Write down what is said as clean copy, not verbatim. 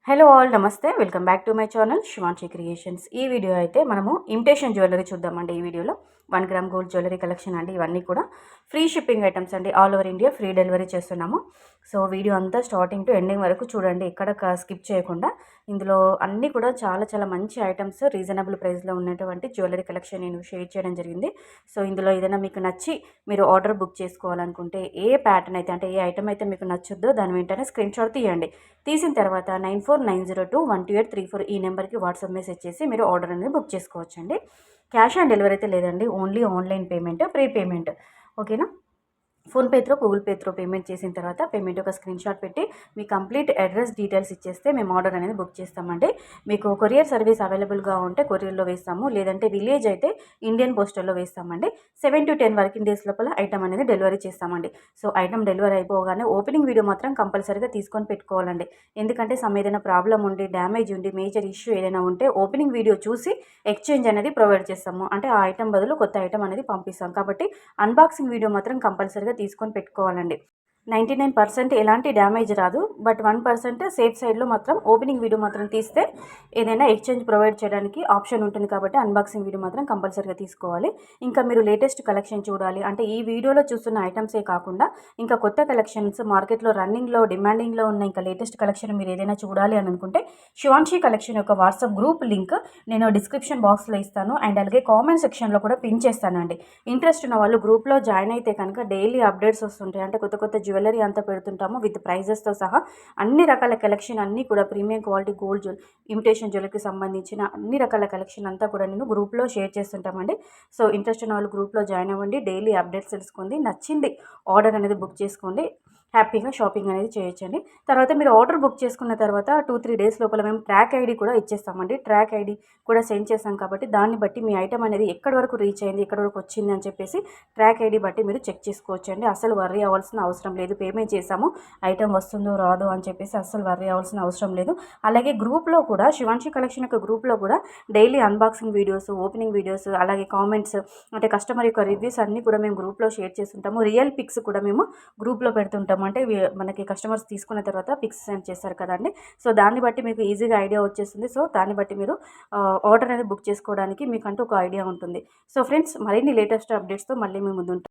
Hello all నమస్తే welcome back to my channel Shivanshi creations. ఈ video అయితే మనము ఇమిటేషన్ జ్యువెలరీ చూద్దామండి. ఈ వీడియోలో 1 గ్రామ్ గోల్డ్ జ్యువెలరీ కలెక్షన్ అండి. ఇవన్నీ కూడా ఫ్రీ షిప్పింగ్ ఐటమ్స్ అండి. All over India free delivery చేస్తున్నాము. సో వీడియో అంతా స్టార్టింగ్ టు ఎండింగ్ వరకు చూడండి, ఎక్కడ స్కిప్ చేయకుండా. ఇందులో అన్నీ కూడా చాలా చాలా మంచి ఐటమ్స్ రీజనబుల్ ప్రైస్లో ఉన్నటువంటి జ్యువెలరీ కలెక్షన్ నేను షేర్ చేయడం జరిగింది. సో ఇందులో ఏదైనా మీకు నచ్చి మీరు ఆర్డర్ బుక్ చేసుకోవాలనుకుంటే ఏ ప్యాటర్న్ అయితే అంటే ఏ ఐటమ్ అయితే మీకు నచ్చుద్దో దాని వెంటనే స్క్రీన్ షాట్ తీయండి. తీసిన తర్వాత 9490212834 ఈ నెంబర్కి వాట్సాప్ మెసేజ్ చేసి మీరు ఆర్డర్ అనేది బుక్ చేసుకోవచ్చండి. క్యాష్ ఆన్ డెలివరీ అయితే లేదండి, only online payment, pre payment. ఓకేనా? PhonePe through Google Pay through payment చేసిన తర్వాత పేమెంట్ ఒక స్క్రీన్ షాట్ పెట్టి మీ కంప్లీట్ అడ్రస్ డీటెయిల్స్ ఇచ్చేస్తే మేము ఆర్డర్ అనేది బుక్ చేస్తామండి. మీకు కొరియర్ సర్వీస్ అవైలబుల్గా ఉంటే కొరియర్లో వేస్తాము, లేదంటే విలేజ్ అయితే ఇండియన్ పోస్టల్లో వేస్తామండి. 7 to 10 వర్కింగ్ డేస్ లోపల ఐటమ్ అనేది డెలివరీ చేస్తామండి. సో ఐటమ్ డెలివరీ అయిపోగానే ఓపెనింగ్ వీడియో మాత్రం కంపల్సరీగా తీసుకొని పెట్టుకోవాలండి. ఎందుకంటే ఏదైనా ప్రాబ్లం ఉండి, డ్యామేజ్ ఉండి, మేజర్ ఇష్యూ ఏదైనా ఉంటే ఓపెనింగ్ వీడియో చూసి ఎక్స్చేంజ్ అనేది ప్రొవైడ్ చేస్తాము. అంటే ఆ ఐటమ్ బదులు కొత్త ఐటమ్ అనేది పంపిస్తాం. కాబట్టి అన్బాక్సింగ్ వీడియో మాత్రం కంపల్సరీగా తీసుకొని పెట్టుకోవాలండి. 99% ఎలాంటి డ్యామేజ్ రాదు, బట్ 1% సేఫ్ సైడ్లో మాత్రం ఓపెనింగ్ వీడియో మాత్రం తీస్తే ఏదైనా ఎక్స్చేంజ్ ప్రొవైడ్ చేయడానికి ఆప్షన్ ఉంటుంది. కాబట్టి అన్బాక్సింగ్ వీడియో మాత్రం కంపల్సరీగా తీసుకోవాలి. ఇంకా మీరు లేటెస్ట్ కలెక్షన్ చూడాలి అంటే ఈ వీడియోలో చూస్తున్న ఐటమ్సే కాకుండా ఇంకా కొత్త కలెక్షన్స్ మార్కెట్లో రన్నింగ్లో డిమాండింగ్లో ఉన్న ఇంకా లేటెస్ట్ కలెక్షన్ మీరు ఏదైనా చూడాలి అని అనుకుంటే శివాంశి కలెక్షన్ యొక్క వాట్సాప్ గ్రూప్ లింక్ నేను డిస్క్రిప్షన్ బాక్స్లో ఇస్తాను అండ్ అలాగే కామెంట్ సెక్షన్లో కూడా పిన్ చేస్తానండి. ఇంట్రెస్ట్ ఉన్న వాళ్ళు గ్రూప్లో జాయిన్ అయితే కనుక డైలీ అప్డేట్స్ వస్తుంటాయి. అంటే కొత్త జ్యువెలరీ అంతా పెడుతుంటాము విత్ ప్రైజెస్తో సహా. అన్ని రకాల కలెక్షన్ అన్నీ కూడా ప్రీమియం క్వాలిటీ గోల్డ్ ఇమిటేషన్ జ్యువెలరీకి సంబంధించిన అన్ని రకాల కలెక్షన్ అంతా కూడా నేను గ్రూప్లో షేర్ చేస్తుంటామండి. సో ఇంట్రెస్ట్ ఉన్న వాళ్ళు గ్రూప్లో జాయిన్ అవ్వండి, డైలీ అప్డేట్స్ తెలుసుకోండి, నచ్చింది ఆర్డర్ అనేది బుక్ చేసుకోండి, హ్యాపీగా షాపింగ్ అనేది చేయొచ్చండి. తర్వాత మీరు ఆర్డర్ బుక్ చేసుకున్న తర్వాత 2-3 డేస్ లోపల మేము ట్రాక్ ఐడి కూడా ఇచ్చేస్తామండి. ట్రాక్ ఐడి కూడా సెండ్ చేస్తాం కాబట్టి దాన్ని బట్టి మీ ఐటమ్ అనేది ఎక్కడి వరకు రీచ్ అయింది, ఎక్కడి వరకు వచ్చింది అని చెప్పేసి ట్రాక్ ఐడి బట్టి మీరు చెక్ చేసుకోవచ్చండి. అసలు వర్రీ అవ్వాల్సిన అవసరం లేదు. పేమెంట్ చేసాము, ఐటమ్ వస్తుందో రాదో అని చెప్పేసి అస్సలు వర్రీ అవ్వాల్సిన అవసరం లేదు. అలాగే గ్రూప్లో కూడా శివాంశి కలెక్షన్ యొక్క గ్రూప్లో కూడా daily unboxing videos, opening videos, అలాగే కామెంట్స్ అంటే కస్టమర్ యొక్క రివ్యూస్ అన్నీ కూడా మేము గ్రూప్లో షేర్ చేస్తుంటాము. రియల్ పిక్స్ కూడా మేము గ్రూప్లో పెడుతుంటాము. అంటే మనకి కస్టమర్స్ తీసుకున్న తర్వాత పిక్స్ సెండ్ చేస్తారు కదండి. సో దాన్ని బట్టి మీకు ఈజీగా ఐడియా వచ్చేస్తుంది. సో దాన్ని బట్టి మీరు ఆర్డర్ అనేది బుక్ చేసుకోవడానికి మీకంటూ ఒక ఐడియా ఉంటుంది. సో ఫ్రెండ్స్, మరిన్ని లేటెస్ట్ అప్డేట్స్తో మళ్ళీ మీ ముందు ఉంటాం.